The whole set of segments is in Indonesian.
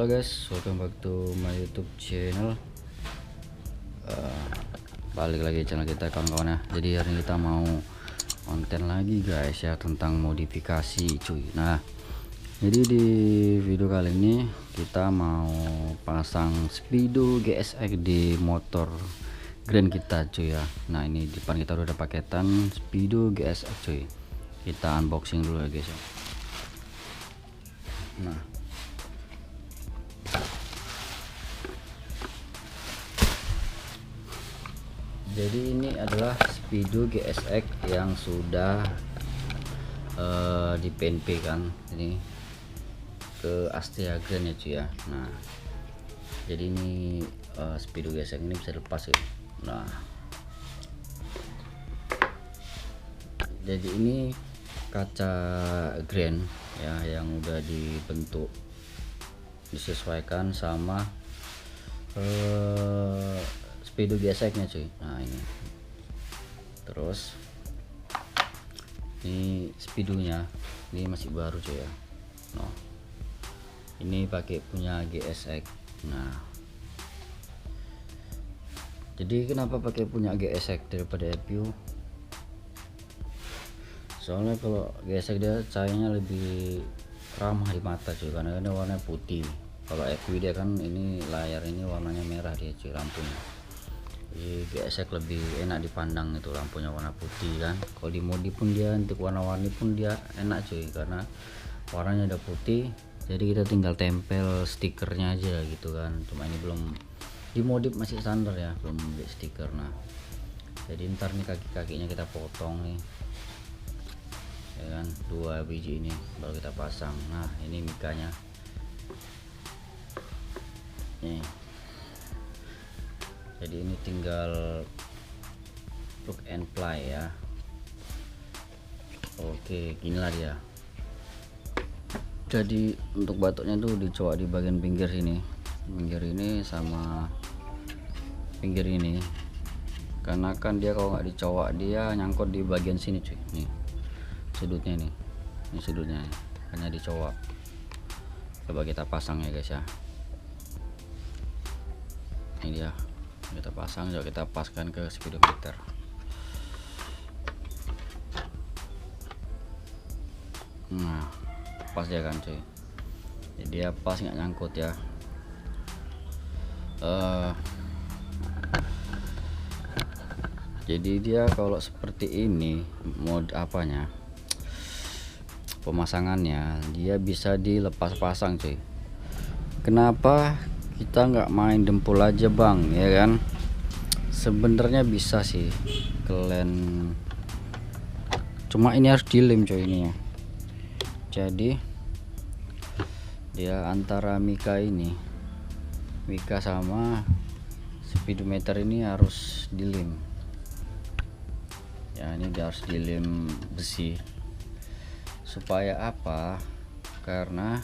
Halo guys, welcome back to my YouTube channel. Balik lagi channel kita kawan-kawan ya. Jadi hari ini kita mau konten lagi guys ya tentang modifikasi cuy. Nah, jadi di video kali ini kita mau pasang Speedo GSX di motor Grand kita cuy ya. Nah, ini depan kita udah ada paketan Speedo GSX cuy. Kita unboxing dulu ya guys ya. Nah, jadi ini adalah Speedo GSX yang sudah di PNP kan, ini ke Astia Grand ya cuy ya. Nah, jadi ini Speedo GSX ini bisa lepas ya. Nah, jadi ini kaca Grand ya yang udah dibentuk, disesuaikan sama Speedo GSX nya cuy. Nah, ini terus ini Speedonya ini masih baru cuy ya. Nah, ini pakai punya GSX. Nah, jadi kenapa pakai punya GSX daripada FPU? Soalnya kalau GSX dia cahayanya lebih ramah di mata cuy, karena ini warna putih. Kalau FPU dia kan ini layar ini warnanya merah dia cuy, lampunya. Jadi GSX lebih enak dipandang, itu lampunya warna putih kan. Kalau di modi pun dia untuk warna-warni pun dia enak cuy, karena warnanya udah putih. Jadi kita tinggal tempel stikernya aja gitu kan. Cuma ini belum dimodif, masih standar ya, belum beli stiker. Nah, jadi ntar nih kaki-kakinya kita potong nih ya kan, 2 biji ini baru kita pasang. Nah, ini mikanya nih. Jadi ini tinggal plug and play ya. Oke, inilah dia. Jadi untuk batuknya tuh dicowok di bagian pinggir sini, pinggir ini sama pinggir ini, karena kan dia kalau nggak dicowok dia nyangkut di bagian sini cuy. Nih sudutnya nih, ini sudutnya hanya dicowok. Coba kita pasang ya guys ya. Ini dia, kita pasang, coba kita paskan ke speedometer. Nah, pas ya kan cuy, jadi dia pas, nggak nyangkut ya. Jadi dia kalau seperti ini mode apanya, pemasangannya dia bisa dilepas pasang cuy. Kenapa kita nggak main dempul aja bang ya kan? Sebenarnya bisa sih kalian, cuma ini harus dilem coy ini ya. Jadi dia antara mika sama speedometer ini harus dilem ya. Ini dia harus dilem besi. Supaya apa? Karena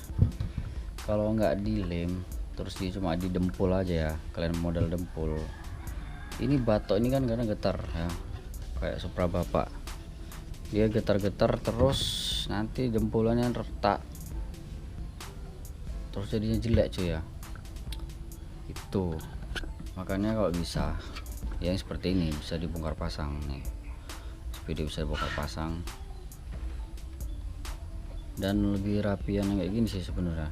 kalau nggak dilem terus dia cuma didempul aja ya, kalian modal dempul, ini batok ini kan karena getar ya, kayak Supra bapak, dia getar-getar terus nanti dempulannya retak, terus jadinya jelek cuy ya. Itu makanya kalau bisa yang seperti ini bisa dibongkar pasang nih, Speedo bisa dibongkar pasang dan lebih rapian kayak gini sih sebenarnya.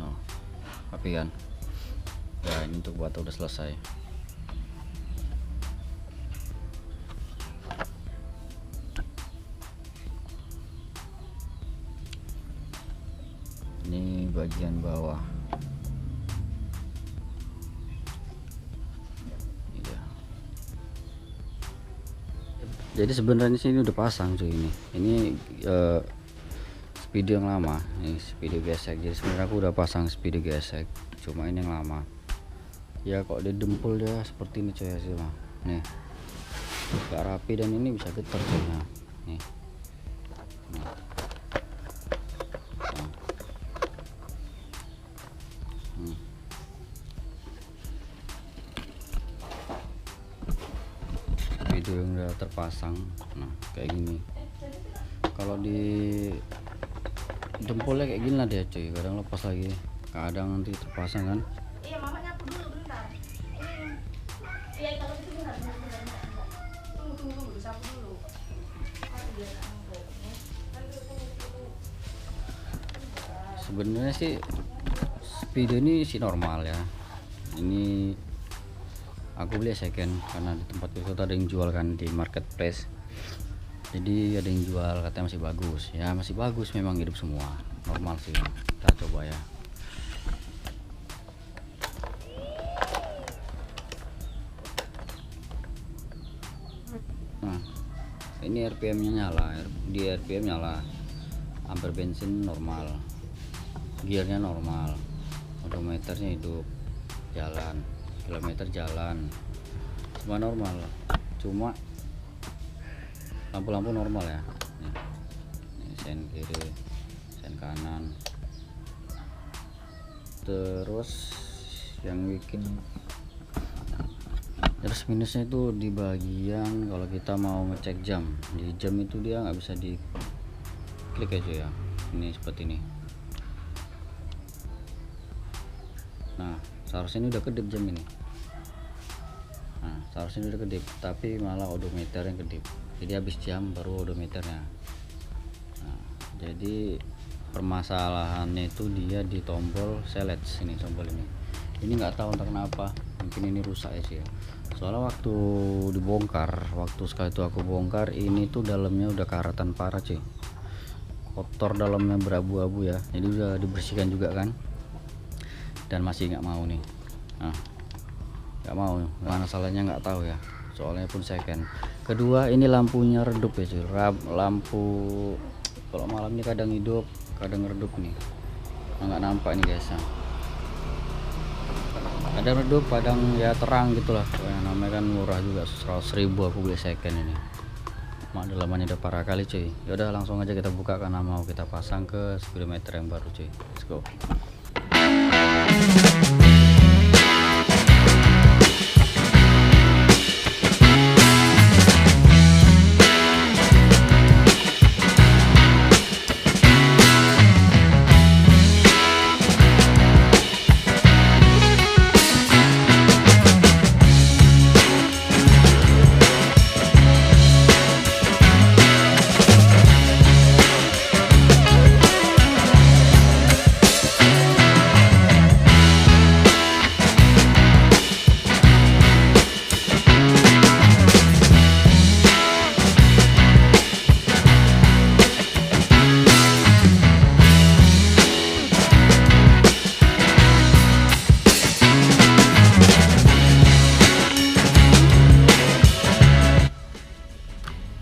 No, rapi kan ya. Ini untuk batok udah selesai. Ini bagian bawah. Jadi sebenarnya sini udah pasang cuy ini Speedo yang lama, ini Speedo GSX. Jadi sebenarnya aku udah pasang Speedo GSX, cuma ini yang lama ya. Kok dia dempul dia seperti ini cuy ya sih mah. Nih gak rapi dan ini bisa getar cuy. Nah, nih. Nah. terpasang. Nah kayak gini, kalau di jempolnya kayak gini lah dia cuy, kadang lepas lagi, kadang nanti terpasang kan. Iya, mama nyapu dulu bentar. Iya, kalau gitu bentar. Tunggu, sapu dulu. Sebenarnya sih Speedo ini sih normal ya. Ini aku beli second karena di tempat itu ada yang jual kan di marketplace. Jadi ada yang jual katanya masih bagus. Ya masih bagus, memang hidup semua. Normal sih. Kita coba ya. Nah, ini RPM-nya nyala. Di RPM nyala. Ampere bensin normal. Gearnya normal. Odometernya hidup. Jalan. Kilometer jalan. Semua normal. Cuma lampu-lampu normal ya. Ini sen kiri, sen kanan. Terus yang bikin terus minusnya itu di bagian kalau kita mau ngecek jam. Di jam itu dia nggak bisa di klik aja ya. Ini seperti ini. Nah, seharusnya ini udah kedip jam ini. Nah, seharusnya udah kedip, tapi malah odometer yang kedip. Jadi habis jam baru odometernya. Nah, jadi permasalahannya itu dia di tombol select sini, tombol ini. Ini nggak tahu entah kenapa, mungkin ini rusak ya sih ya. Soalnya waktu dibongkar, waktu sekali itu aku bongkar, ini tuh dalamnya udah karatan parah cuy. Kotor, dalamnya berabu-abu ya. Jadi udah dibersihkan juga kan. Dan masih nggak mau nih. Nah, nggak mau, mana salahnya nggak tahu ya, soalnya pun second. Kedua, ini lampunya redup ya cuy. Lampu kalau malam ini kadang hidup kadang redup nih. Nah, nggak nampak nih guys ya. Kadang redup kadang ya terang gitulah. Yang namanya kan murah juga, 100.000 aku beli second ini. Mak dalamannya udah parah kali cuy. Ya udah langsung aja kita buka karena mau kita pasang ke speedometer yang baru cuy. Let's go.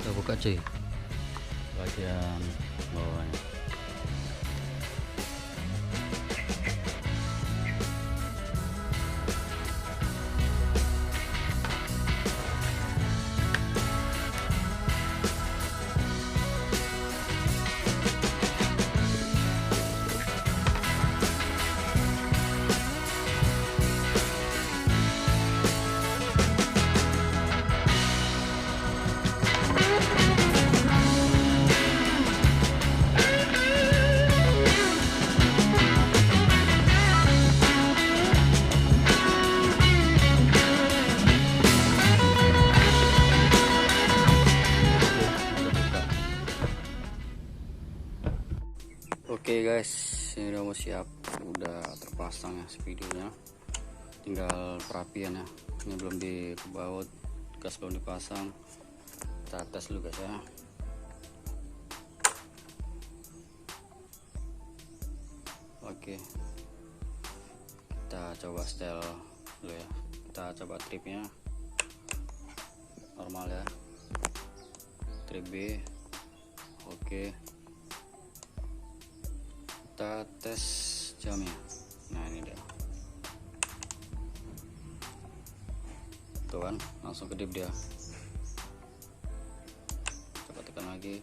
Kita buka cuy bagian bawahnya. Oke guys, ini udah mau siap, udah terpasang ya speedonya, tinggal perapian ya. Ini belum dibaut, gas belum dipasang. Kita tes dulu guys ya. Oke, kita coba setel dulu ya. Kita coba tripnya normal ya, trip B. Oke, kita tes jamnya. Nah ini dia, tuh kan langsung kedip dia. Coba tekan lagi.